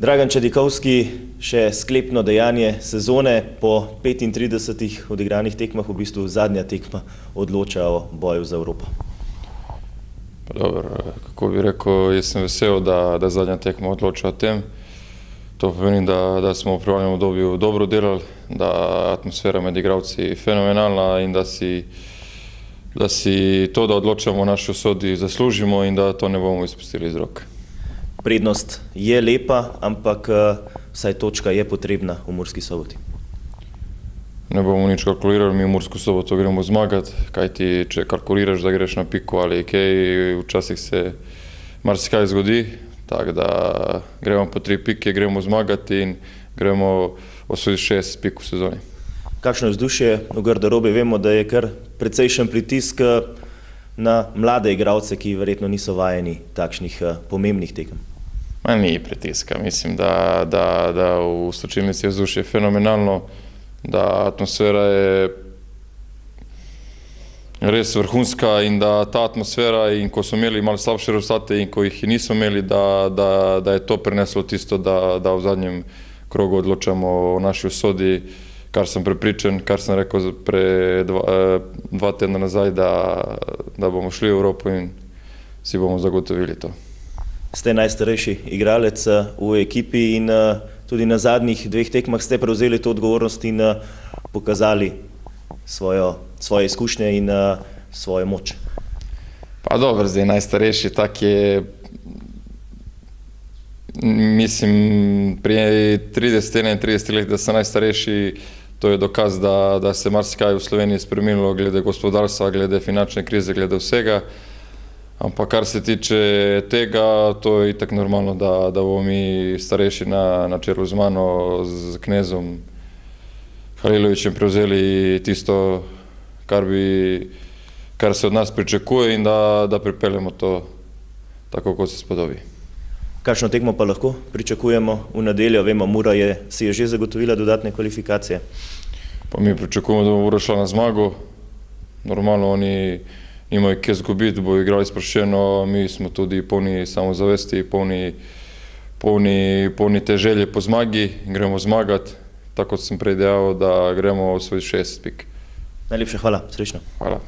Dragan Čedikovski, še sklepno dejanje sezone, po 35 odigranih tekmah v bistvu zadnja tekma odloča o boju za Evropo. Pa dobro, kako bi rekel, jaz sem vesel, da zadnja tekma odloča o tem. To pomeni, da smo v pripravljenem obdobju dobro delali, da atmosfera med igralci fenomenalna in da si to, da odločamo o naši usodi, zaslužimo in da to ne bomo izpustili iz rok. Prednost je lepa, ampak vsaj točka je potrebna v Murski Soboti. Ne bomo nič kalkulirali, mi v Mursko Soboto gremo zmagati, kajti če kalkuliraš, da greš na piko ali kaj, včasih se marsikaj zgodi, tako da gremo po 3 pike, gremo zmagati in gremo osvojiti 6 pik v sezoni. Kakšno je vzdušje v garderobi? Vemo, da je kar precejšen pritisk na mlade igralce, ki verjetno niso vajeni takšnih pomembnih tekem. Ni pritiska, mislim, da v slačilnici je vzdušje fenomenalno, da atmosfera je res vrhunska in da ta atmosfera, in ko so imeli malo slabše rezultate in ko jih niso imeli, da je to prineslo tisto, da v zadnjem krogu odločamo o naši usodi, kar sem prepričan, kar sem rekel pre 2 tedna nazaj, da bomo šli v Evropo in si bomo zagotovili to. Ste najstarejši igralec v ekipi in tudi na zadnjih 2 tekmah ste prevzeli to odgovornost in pokazali svoje izkušnje in svojo moč. Pa dobro, zdaj najstarejši, tak je, mislim, pri 31 let, da sem najstarejši, to je dokaz, da se marsikaj v Sloveniji spremenilo glede gospodarstva, glede finančne krize, glede vsega. Ampak kar se tiče tega, to je itak normalno, da bomo mi starejši na čelu z mano, z knezom Halilovićem prevzeli tisto, kar se od nas pričakuje in da pripeljemo to tako, kot se spodobi. Kakšno tekmo pa lahko pričakujemo v nedeljo? Vemo, Mura si je že zagotovila dodatne kvalifikacije. Pa mi pričakujemo, da bo Mura šla na zmago. Normalno, oni imajo kje zgubiti, bo igrali sproščeno, mi smo tudi polni samozavesti, polni te želje po zmagi, gremo zmagati, tako kot sem prej dejal, da gremo osvojiti 6 pik. Najlepša hvala, srečno. Hvala.